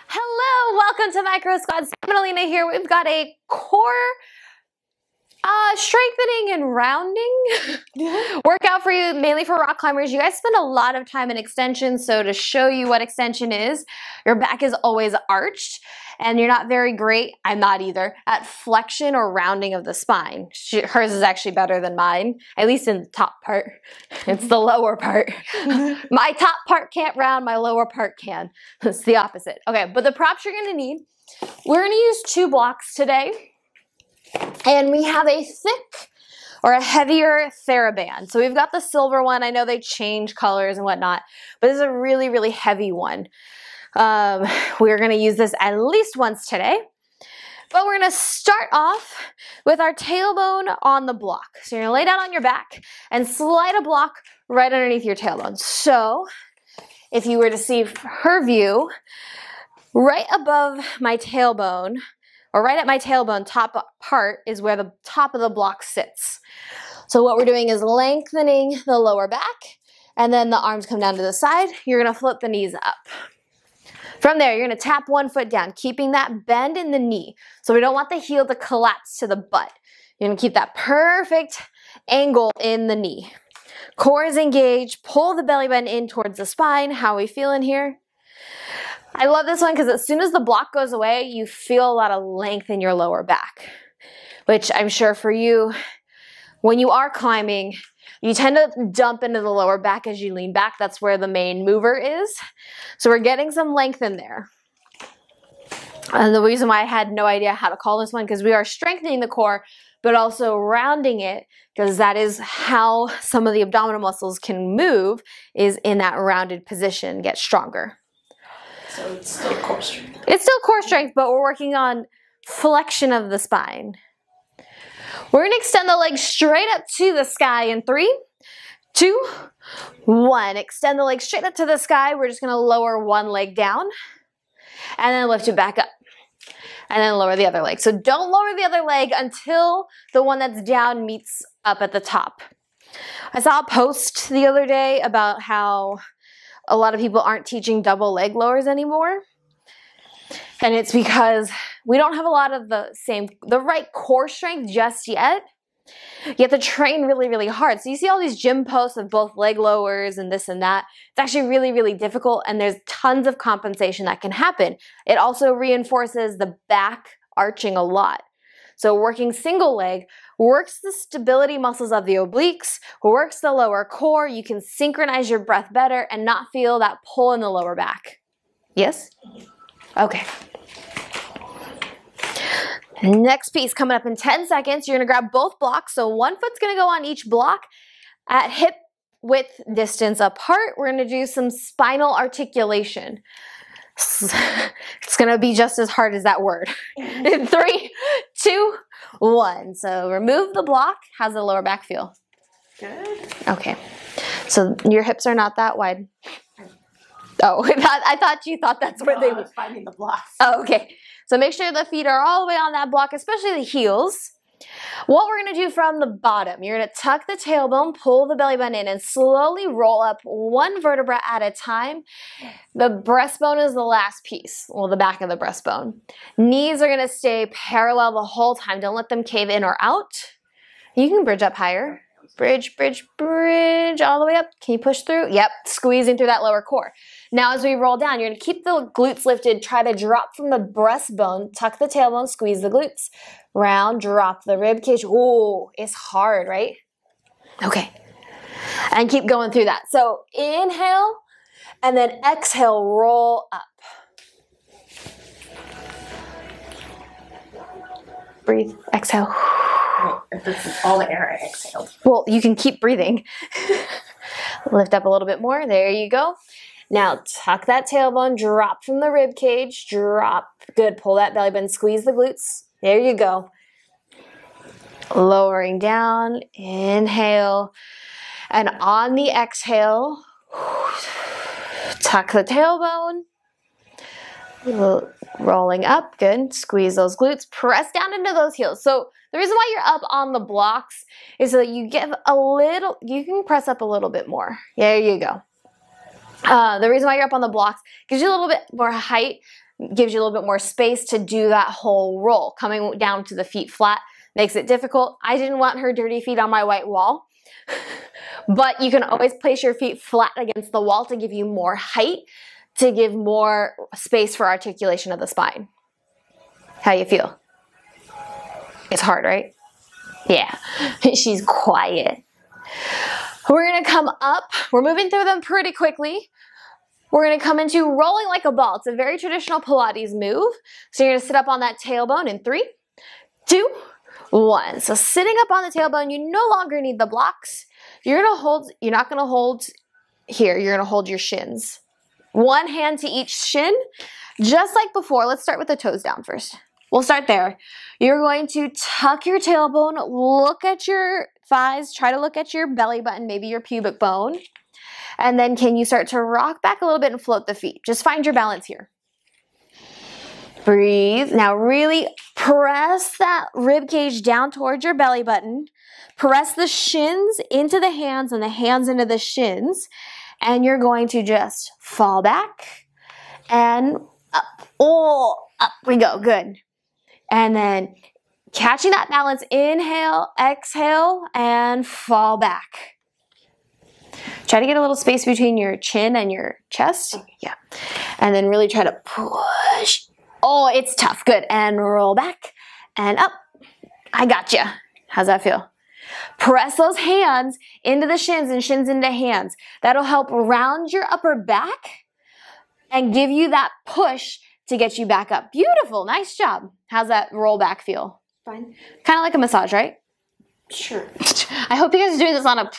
Hello, welcome to Micro Squats. Alina here. We've got a core strengthening and rounding workout for you, mainly for rock climbers. You guys spend a lot of time in extension, so to show you what extension is, your back is always arched, and you're not very great, I'm not either, at flexion or rounding of the spine. Hers is actually better than mine, at least in the top part. It's the lower part. My top part can't round, my lower part can. It's the opposite. Okay, but the props you're gonna need, we're gonna use 2 blocks today. And we have a thick or a heavier TheraBand. So we've got the silver one. I know they change colors and whatnot, but this is a really, really heavy one. We're going to use this at least once today. But we're going to start off with our tailbone on the block. So you're going to lay down on your back and slide a block right underneath your tailbone. So if you were to see her view, right above my tailbone, or right at my tailbone top part is where the top of the block sits. So what we're doing is lengthening the lower back, and then the arms come down to the side. You're gonna flip the knees up. From there, you're gonna tap one foot down, keeping that bend in the knee. So we don't want the heel to collapse to the butt. You're gonna keep that perfect angle in the knee. Core is engaged, pull the belly button in towards the spine. How are we feeling here? I love this one because as soon as the block goes away, you feel a lot of length in your lower back, which I'm sure for you, when you are climbing, you tend to dump into the lower back as you lean back. That's where the main mover is. So we're getting some length in there. And the reason why I had no idea how to call this one, because we are strengthening the core, but also rounding it, because that is how some of the abdominal muscles can move, is in that rounded position, get stronger. So it's still core strength. It's still core strength, but we're working on flexion of the spine. We're going to extend the legs straight up to the sky in 3, 2, 1. Extend the legs straight up to the sky. We're just going to lower one leg down and then lift it back up and then lower the other leg. So don't lower the other leg until the one that's down meets up at the top. I saw a post the other day about how a lot of people aren't teaching double leg lowers anymore. And it's because we don't have a lot of the right core strength just yet. You have to train really, really hard. So you see all these gym posts of both leg lowers and this and that. It's actually really, really difficult, and there's tons of compensation that can happen. It also reinforces the back arching a lot. So working single leg works the stability muscles of the obliques, works the lower core. You can synchronize your breath better and not feel that pull in the lower back. Yes? Okay. Next piece coming up in 10 seconds. You're gonna grab both blocks. So one foot's gonna go on each block at hip width distance apart. We're gonna do some spinal articulation. It's gonna be just as hard as that word. In 3, 2, 1. So remove the block. How's the lower back feel? Good. Okay. So your hips are not that wide. Oh, I thought you thought that's where they were finding the blocks. Oh, okay. So make sure the feet are all the way on that block, especially the heels. What we're going to do from the bottom, you're going to tuck the tailbone, pull the belly button in, and slowly roll up one vertebra at a time. The breastbone is the last piece, well, the back of the breastbone. Knees are going to stay parallel the whole time. Don't let them cave in or out. You can bridge up higher. Bridge, bridge, bridge, all the way up. Can you push through? Yep, squeezing through that lower core. Now as we roll down, you're going to keep the glutes lifted. Try to drop from the breastbone. Tuck the tailbone, squeeze the glutes. Round, drop the rib cage. Ooh, it's hard, right? Okay. And keep going through that. So inhale, and then exhale, roll up. Breathe, exhale. Wait, this is all the air I exhaled. Well, you can keep breathing. Lift up a little bit more. There you go. Now tuck that tailbone, drop from the rib cage, drop. Good, pull that belly button, squeeze the glutes. There you go. Lowering down, inhale. And on the exhale, tuck the tailbone. Rolling up, good. Squeeze those glutes, press down into those heels. So the reason why you're up on the blocks is so that you give a little, you can press up a little bit more. There you go. The reason why you're up on the blocks gives you a little bit more height gives you a little bit more space to do that whole roll. Coming down to the feet flat makes it difficult. I didn't want her dirty feet on my white wall, but you can always place your feet flat against the wall to give you more height, to give more space for articulation of the spine. How you feel? It's hard, right? Yeah, she's quiet. We're gonna come up. We're moving through them pretty quickly. We're gonna come into rolling like a ball. It's a very traditional Pilates move. So you're gonna sit up on that tailbone in 3, 2, 1. So sitting up on the tailbone, you no longer need the blocks. You're not gonna hold here, you're gonna hold your shins. One hand to each shin, just like before. Let's start with the toes down first. We'll start there. You're going to tuck your tailbone, look at your thighs, try to look at your belly button, maybe your pubic bone. And then can you start to rock back a little bit and float the feet? Just find your balance here. Breathe. Now really press that rib cage down towards your belly button. Press the shins into the hands and the hands into the shins. And you're going to just fall back and up. Oh, up we go. Good. And then catching that balance, inhale, exhale, and fall back. Try to get a little space between your chin and your chest. Yeah. And then really try to push. Oh, it's tough. Good. And roll back and up. I gotcha. How's that feel? Press those hands into the shins and shins into hands. That'll help round your upper back and give you that push to get you back up. Beautiful. Nice job. How's that roll back feel? Fine. Kind of like a massage, right? Sure. I hope you guys are doing this on a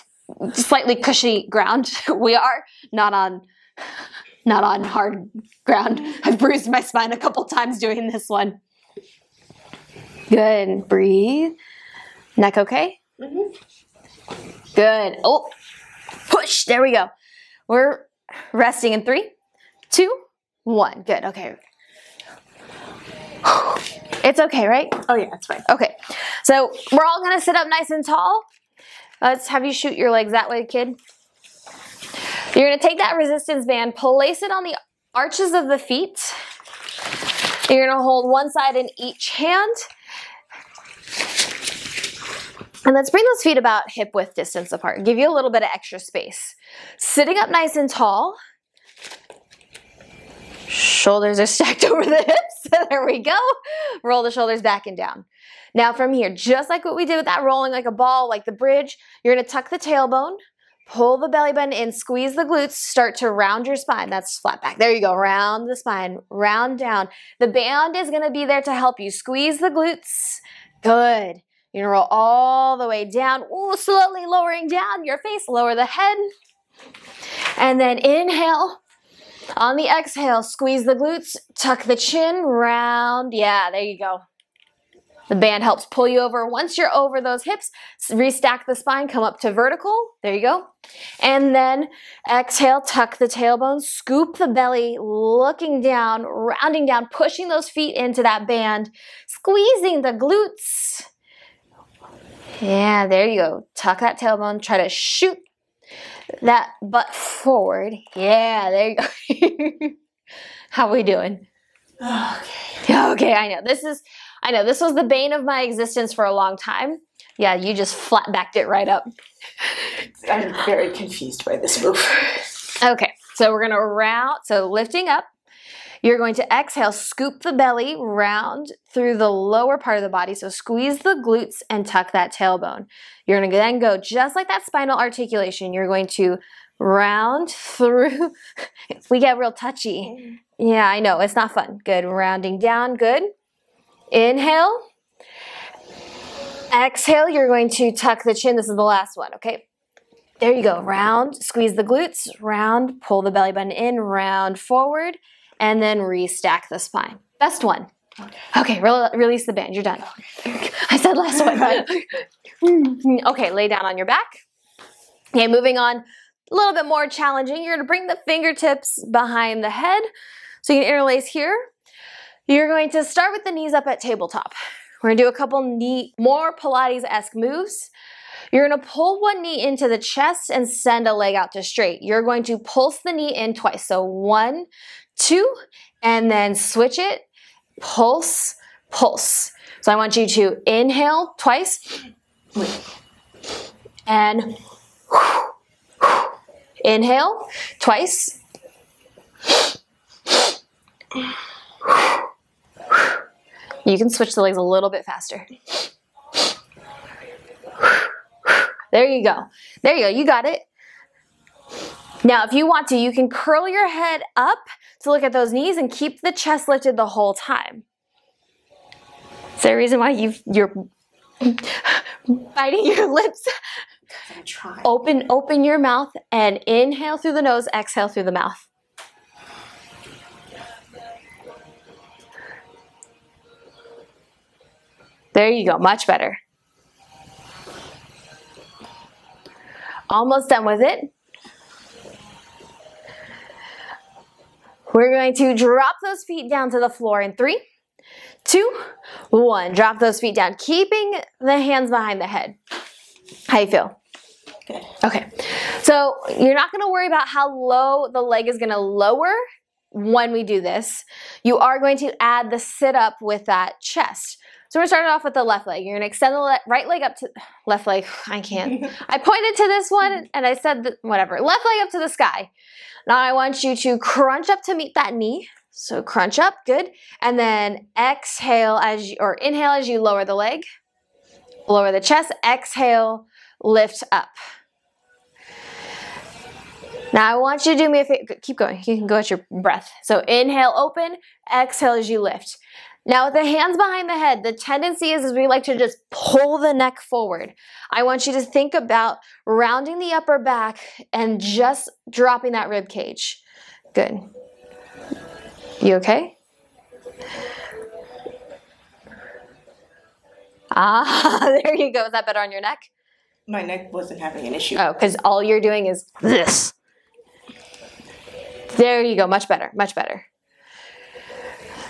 slightly cushy ground. We are not on hard ground. I've bruised my spine a couple times doing this one. Good. Breathe. Neck okay? Mm-hmm. Good. Oh, push. There we go. We're resting in 3, 2, 1. Good. Okay. It's okay, right? Oh yeah, it's fine. Okay. So we're all going to sit up nice and tall. Let's have you shoot your legs that way, kid. You're going to take that resistance band, place it on the arches of the feet. You're going to hold one side in each hand. And let's bring those feet about hip width distance apart. Give you a little bit of extra space. Sitting up nice and tall. Shoulders are stacked over the hips. There we go. Roll the shoulders back and down. Now from here, just like what we did with that rolling like a ball, like the bridge, you're going to tuck the tailbone, pull the belly button in, squeeze the glutes, start to round your spine. That's flat back. There you go. Round the spine, round down. The band is going to be there to help you. Squeeze the glutes. Good. You're going to roll all the way down. Ooh, slowly lowering down your face. Lower the head. And then inhale. On the exhale, squeeze the glutes, tuck the chin, round. Yeah, there you go. The band helps pull you over. Once you're over those hips, restack the spine, come up to vertical. There you go. And then exhale, tuck the tailbone, scoop the belly, looking down, rounding down, pushing those feet into that band, squeezing the glutes. Yeah, there you go. Tuck that tailbone, try to shoot that butt forward. Yeah, there you go. How are we doing? Okay. Okay, I know this was the bane of my existence for a long time. Yeah, you just flat backed it right up. I'm very confused by this move. Okay, so we're gonna round, so lifting up. You're going to exhale, scoop the belly, round through the lower part of the body. So squeeze the glutes and tuck that tailbone. You're going to then go just like that spinal articulation. You're going to round through. We get real touchy. Yeah, I know. It's not fun. Good. Rounding down. Good. Inhale. Exhale. You're going to tuck the chin. This is the last one. Okay. There you go. Round. Squeeze the glutes. Round. Pull the belly button in. Round forward. And then restack the spine. Best one. Okay, release the band. You're done. I said last one. Okay, lay down on your back. Okay, moving on. A little bit more challenging. You're going to bring the fingertips behind the head. So you can interlace here. You're going to start with the knees up at tabletop. We're going to do a couple more Pilates-esque moves. You're going to pull one knee into the chest and send a leg out to straight. You're going to pulse the knee in twice. So 1, 2, and then switch it, pulse, pulse. So I want you to inhale twice, and inhale twice. You can switch the legs a little bit faster. There you go. There you go. You got it. Now, if you want to, you can curl your head up to look at those knees and keep the chest lifted the whole time. Is there a reason why you're biting your lips? I'm trying. Open your mouth and inhale through the nose, exhale through the mouth. There you go, much better. Almost done with it. We're going to drop those feet down to the floor in 3, 2, 1. Drop those feet down, keeping the hands behind the head. How you feel? Good. Okay, so you're not going to worry about how low the leg is going to lower when we do this. You are going to add the sit up with that chest. So we're starting off with the left leg. You're going to extend the right leg up to left leg. I can't. I pointed to this one and I said whatever. Left leg up to the sky. Now I want you to crunch up to meet that knee. So crunch up, good. And then exhale or inhale as you lower the leg. Lower the chest. Exhale, lift up. Now I want you to do me a favor. Keep going. You can go at your breath. So inhale, open. Exhale as you lift. Now with the hands behind the head, the tendency is we like to just pull the neck forward. I want you to think about rounding the upper back and just dropping that rib cage. Good. You okay? There you go. Is that better on your neck? My neck wasn't having an issue. Oh, because all you're doing is this. There you go. Much better. Much better.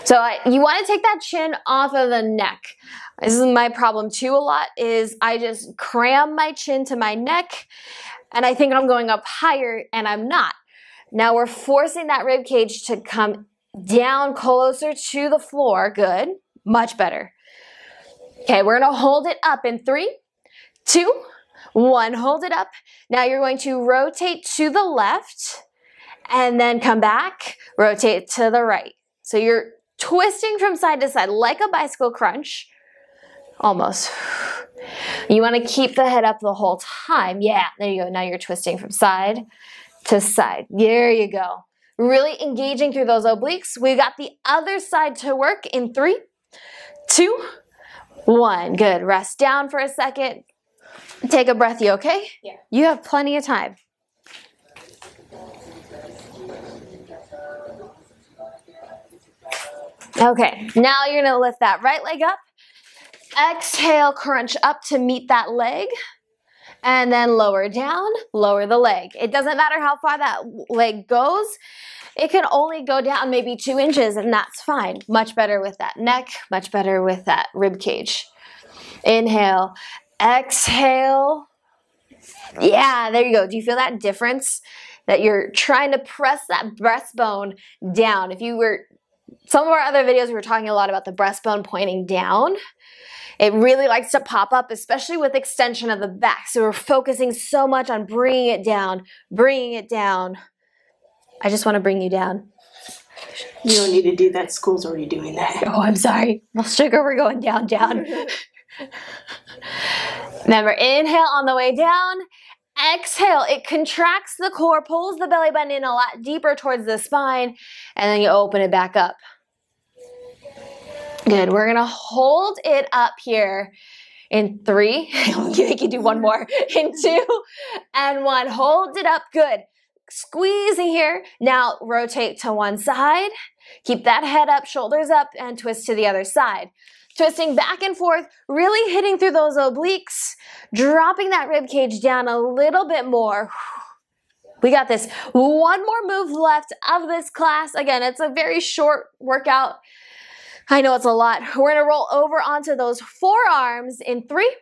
So you want to take that chin off of the neck. This is my problem too a lot, is I just cram my chin to my neck and I think I'm going up higher and I'm not. Now we're forcing that rib cage to come down closer to the floor. Good. Much better. Okay, we're going to hold it up in 3, 2, 1. Hold it up. Now you're going to rotate to the left and then come back, rotate to the right. So you're twisting from side to side like a bicycle crunch. Almost. You want to keep the head up the whole time. Yeah, there you go. Now you're twisting from side to side. There you go. Really engaging through those obliques. We got the other side to work in 3, 2, 1. Good. Rest down for a second. Take a breath. You okay? Yeah. You have plenty of time. Okay, now you're going to lift that right leg up. Exhale, crunch up to meet that leg. And then lower down, lower the leg. It doesn't matter how far that leg goes. It can only go down maybe 2 inches and that's fine. Much better with that neck, much better with that rib cage. Inhale, exhale. Yeah, there you go. Do you feel that difference? That you're trying to press that breastbone down. If you were... Some of our other videos, we were talking a lot about the breastbone pointing down. It really likes to pop up, especially with extension of the back. So we're focusing so much on bringing it down, bringing it down. I just want to bring you down. You don't need to do that. School's already doing that. Oh, I'm sorry. Well, sugar, we're going down, down. Remember, inhale on the way down. Exhale, it contracts the core, pulls the belly button in a lot deeper towards the spine, and then you open it back up. Good, we're gonna hold it up here in 3, you can do one more, in 2 and 1, hold it up, good. Squeeze here, now rotate to one side, keep that head up, shoulders up, and twist to the other side. Twisting back and forth, really hitting through those obliques, dropping that rib cage down a little bit more. We got this. One more move left of this class. Again, it's a very short workout. I know it's a lot. We're gonna roll over onto those forearms in 3,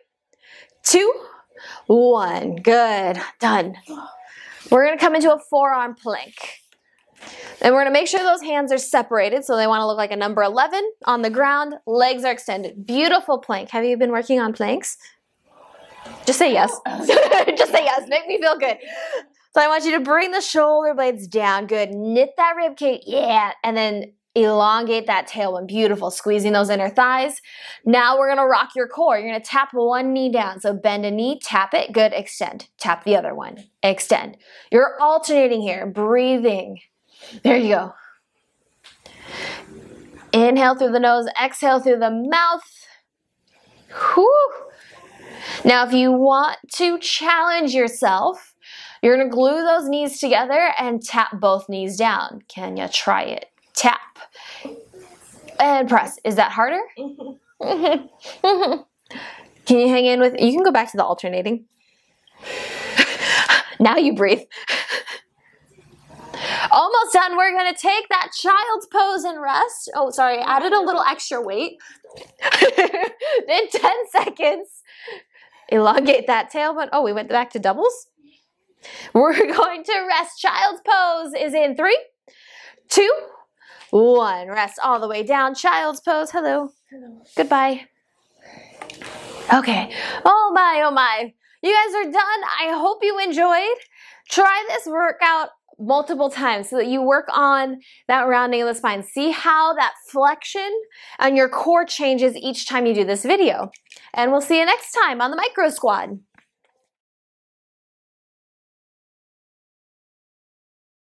2, 1. Good, done. We're gonna come into a forearm plank. And we're gonna make sure those hands are separated, so they wanna look like a number 11 on the ground, legs are extended. Beautiful plank. Have you been working on planks? Just say yes. Just say yes, make me feel good. So I want you to bring the shoulder blades down, good. Knit that rib cage, yeah, and then elongate that tailbone, beautiful. Squeezing those inner thighs. Now we're gonna rock your core. You're gonna tap one knee down. So bend a knee, tap it, good, extend. Tap the other one, extend. You're alternating here, breathing. There you go. Inhale through the nose, exhale through the mouth. Whew. Now if you want to challenge yourself, you're gonna glue those knees together and tap both knees down. Can you try it? Tap. And press. Is that harder? Can you hang in with, you can go back to the alternating. Now you breathe. Almost done. We're going to take that child's pose and rest. Oh, sorry, added a little extra weight. In 10 seconds. Elongate that tailbone. Oh, we went back to doubles. We're going to rest. Child's pose is in 3, 2, 1. Rest all the way down. Child's pose. Hello. Hello. Goodbye. Okay. Oh my, oh my. You guys are done. I hope you enjoyed. Try this workout multiple times so that you work on that rounding of the spine. See how that flexion and your core changes each time you do this video. And we'll see you next time on the Micro Squad.